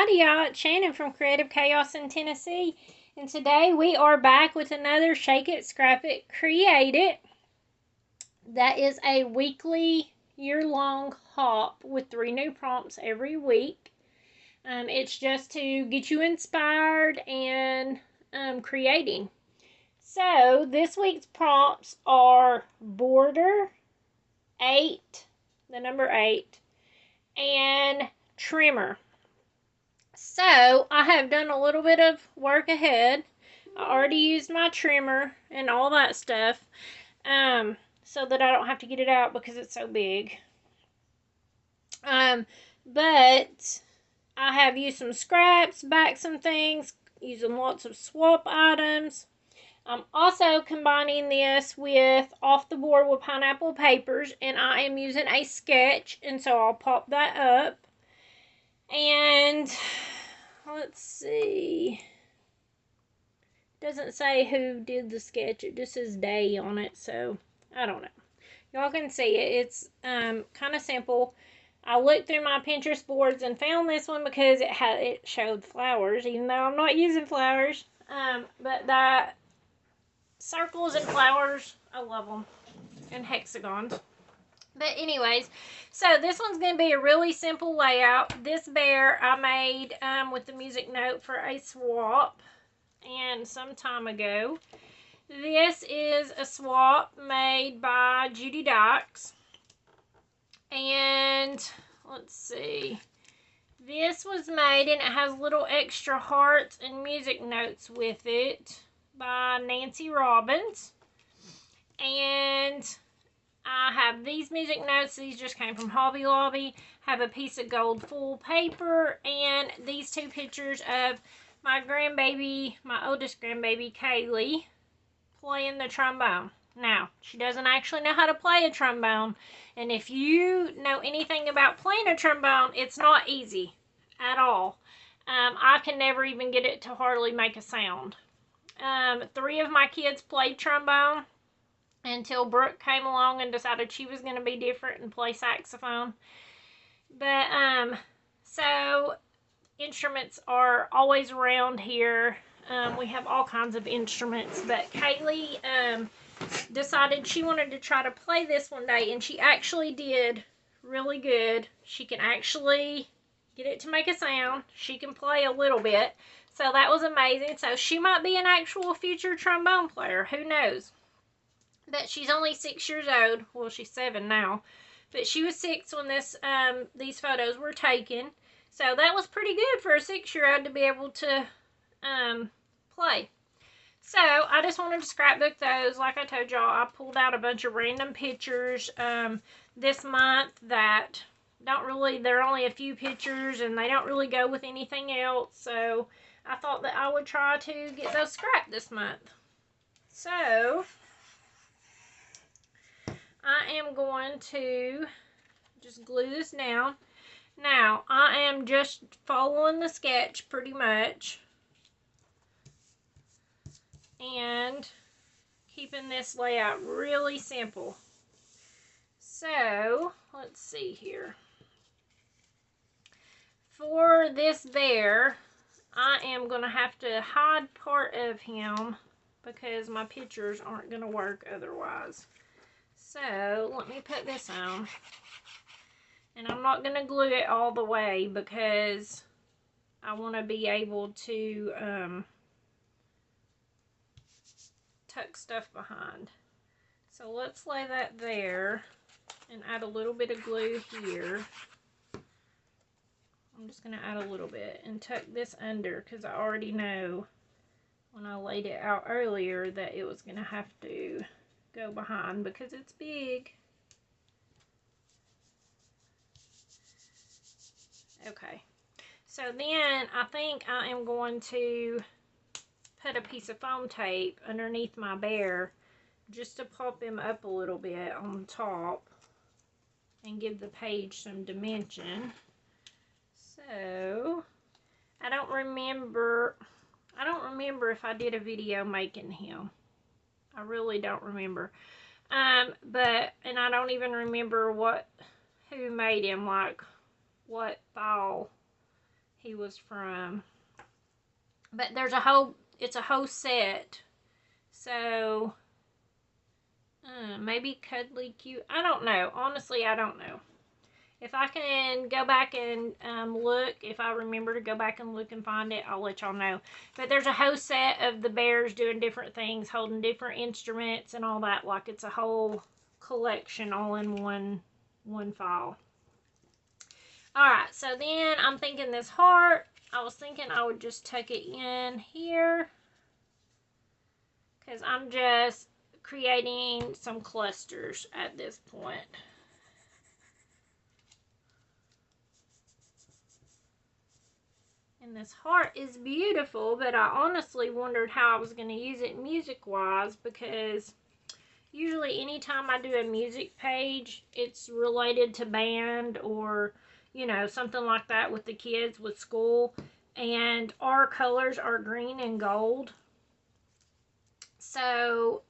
Howdy y'all, it's Shannon from Creative Chaos in Tennessee, and today we are back with another Shake It, Scrap It, Create It. That is a weekly, year-long hop with 3 new prompts every week. It's just to get you inspired and creating. So this week's prompts are border, 8, the number 8, and trimmer. So I have done a little bit of work ahead. I already used my trimmer and all that stuff, so that I don't have to get it out because it's so big. But I have used some scraps, back some things, using lots of swap items. I'm also combining this with off the board with pineapple papers, and I am using a sketch, and so I'll pop that up. And let's see. It doesn't say who did the sketch. It just says day on it, so I don't know. Y'all can see it. It's kind of simple. I looked through my Pinterest boards and found this one because it showed flowers, even though I'm not using flowers. But that circles and flowers, I love them, and hexagons. But anyways, so this one's going to be a really simple layout. This bear I made with the music note for a swap and some time ago. This is a swap made by Judy Dykes. And let's see. This was made, and it has little extra hearts and music notes with it, by Nancy Robbins. And I have these music notes. These just came from Hobby Lobby. Have a piece of gold foil paper and these 2 pictures of my grandbaby, my oldest grandbaby, Kaylee, playing the trombone. Now, she doesn't actually know how to play a trombone, and if you know anything about playing a trombone, it's not easy at all. I can never even get it to hardly make a sound. 3 of my kids played trombone until Brooke came along and decided she was going to be different and play saxophone. But, so instruments are always around here. We have all kinds of instruments, but Kaylee, decided she wanted to try to play this one day, and she actually did really good. She can actually get it to make a sound. She can play a little bit, so that was amazing. So she might be an actual future trombone player, who knows. But she's only 6 years old. Well, she's 7 now, but she was 6 when these photos were taken, so that was pretty good for a 6-year-old to be able to play. So I just wanted to scrapbook those. Like I told y'all, I pulled out a bunch of random pictures this month that they're only a few pictures and they don't really go with anything else. So I thought that I would try to get those scrapped this month. So I am going to just glue this down. Now, I am just following the sketch pretty much, and keeping this layout really simple. So, let's see here. For this bear, I am going to have to hide part of him because my pictures aren't going to work otherwise. So, let me put this on. And I'm not going to glue it all the way because I want to be able to tuck stuff behind. So let's lay that there and add a little bit of glue here. I'm just going to add a little bit and tuck this under because I already know when I laid it out earlier that it was going to have to go behind because it's big. Okay, so then I think I am going to put a piece of foam tape underneath my bear just to pop him up a little bit on top and give the page some dimension. So I don't remember if I did a video making him. I really don't remember. And I don't even remember who made him, like what file he was from. But there's a whole, it's a whole set. So, maybe Cuddly Cute. I don't know. Honestly, I don't know. If I can go back and look, if I remember to go back and look and find it, I'll let y'all know. But there's a whole set of the bears doing different things, holding different instruments and all that. Like it's a whole collection all in one file. Alright, so then I'm thinking this heart, I was thinking I would just tuck it in here. Because I'm just creating some clusters at this point. And this heart is beautiful, but I honestly wondered how I was going to use it music-wise, because usually anytime I do a music page, it's related to band or, you know, something like that with the kids with school. And our colors are green and gold. So,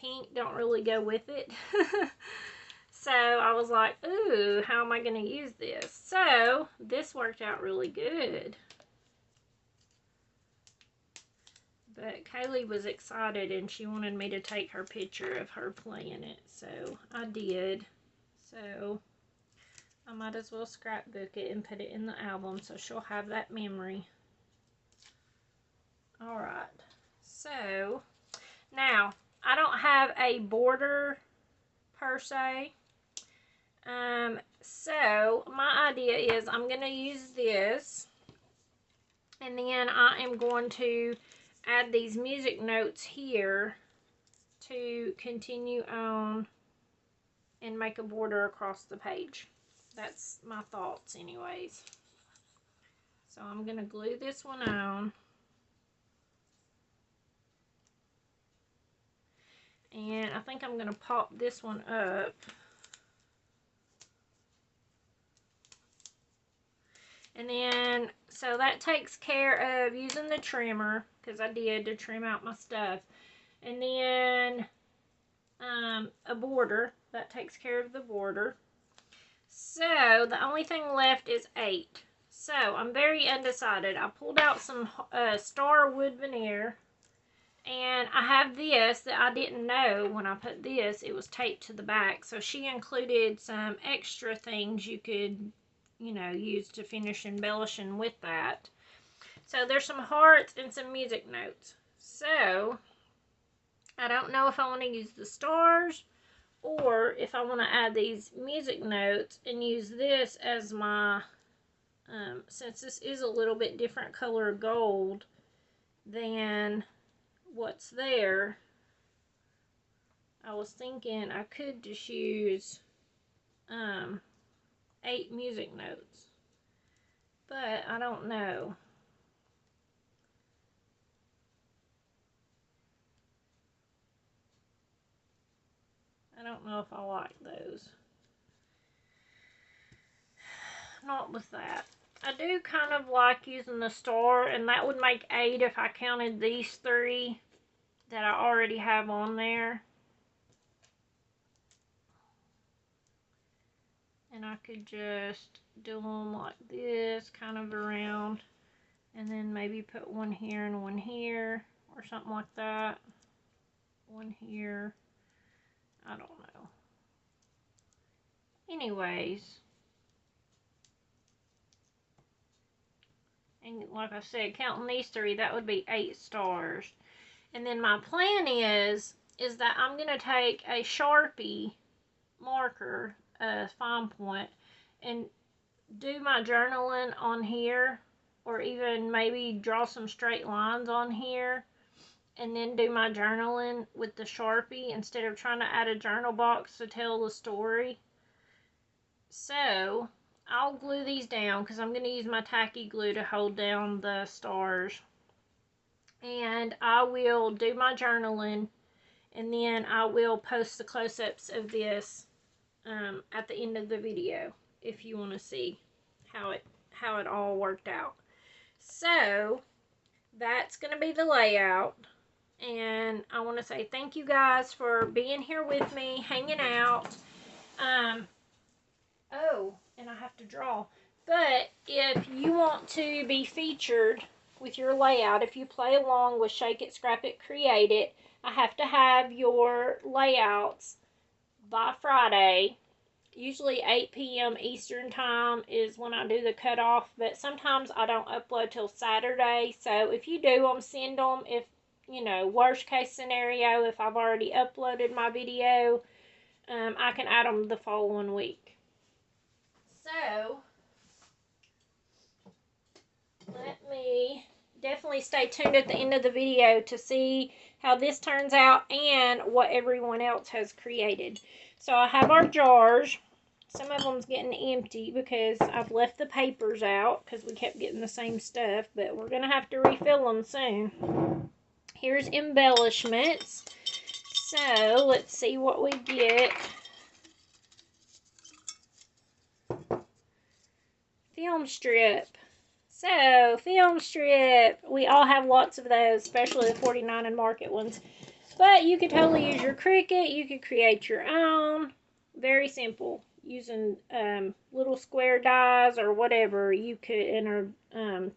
pink don't really go with it. So I was like, ooh, how am I going to use this? So this worked out really good. But Kaylee was excited and she wanted me to take her picture of her playing it. So I did. So I might as well scrapbook it and put it in the album so she'll have that memory. Alright. So now I don't have a border per se. So my idea is I'm going to use this, and then I am going to add these music notes here to continue on and make a border across the page. That's my thoughts anyways. So I'm going to glue this one on. And I think I'm going to pop this one up. And then, so that takes care of using the trimmer, because I did to trim out my stuff. And then a border, that takes care of the border. So the only thing left is 8. So I'm very undecided. I pulled out some star wood veneer. And I have this that I didn't know when I put this, it was taped to the back. So she included some extra things you could, you know, use to finish embellishing with that. So there's some hearts and some music notes. So I don't know if I want to use the stars or if I want to add these music notes and use this as my, since this is a little bit different color gold than what's there, I was thinking I could just use 8 music notes, but I don't know. I don't know if I like those. Not with that. I do kind of like using the star, and that would make 8 if I counted these 3 that I already have on there. And I could just do them like this, kind of around, and then maybe put one here and one here, or something like that. One here. I don't know. Anyways. And like I said, counting these 3, that would be 8 stars. And then my plan is that I'm going to take a Sharpie marker, fine point, and do my journaling on here, or even maybe draw some straight lines on here, and then do my journaling with the Sharpie instead of trying to add a journal box to tell the story. So I'll glue these down because I'm going to use my tacky glue to hold down the stars. And I will do my journaling, and then I will post the close-ups of this at the end of the video if you want to see how it all worked out. So that's going to be the layout. And I want to say thank you guys for being here with me, hanging out. Oh, and I have to draw. But if you want to be featured with your layout, if you play along with Shake It, Scrap It, Create It, I have to have your layouts by Friday. Usually 8 p.m. Eastern time is when I do the cutoff, but sometimes I don't upload till Saturday. So if you do them, send them. If, you know, worst case scenario, if I've already uploaded my video, I can add them the following week. So, let me definitely stay tuned at the end of the video to see how this turns out and what everyone else has created. So I have our jars. Some of them's getting empty because I've left the papers out because we kept getting the same stuff, but we're going to have to refill them soon. Here's embellishments. So let's see what we get. Film strip. So, film strip. We all have lots of those, especially the 49 and Market ones. But you could totally use your Cricut. You could create your own. Very simple. Using little square dies or whatever you could, or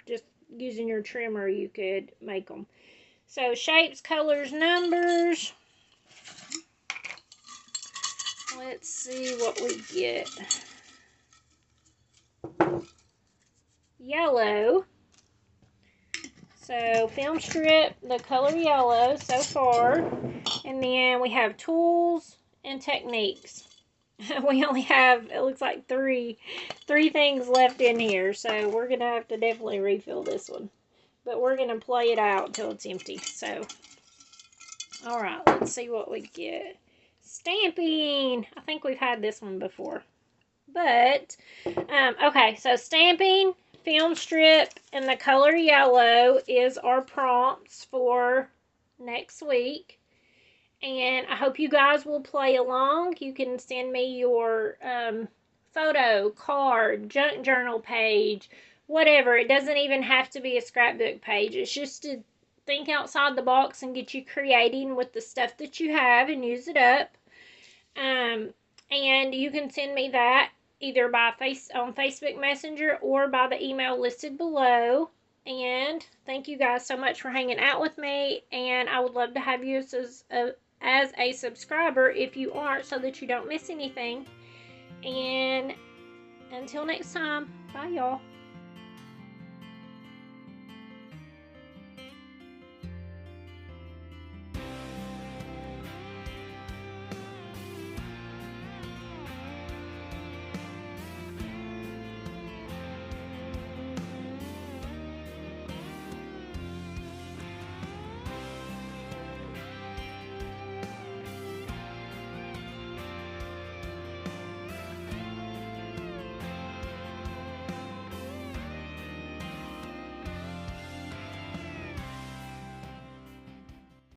just using your trimmer, you could make them. So, shapes, colors, numbers. Let's see what we get. Yellow. So film strip, the color yellow so far. And then we have tools and techniques. We only have, it looks like three things left in here. So we're going to have to definitely refill this one. But we're going to play it out until it's empty. So, alright, let's see what we get. Stamping. I think we've had this one before. But, okay, so stamping, film strip, and the color yellow is our prompts for next week. And I hope you guys will play along. You can send me your photo, card, junk journal page, whatever. It doesn't even have to be a scrapbook page. It's just to think outside the box and get you creating with the stuff that you have and use it up. And you can send me that either by on Facebook Messenger or by the email listed below. And thank you guys so much for hanging out with me. And I would love to have you as a subscriber if you aren't, so that you don't miss anything. And until next time, bye y'all.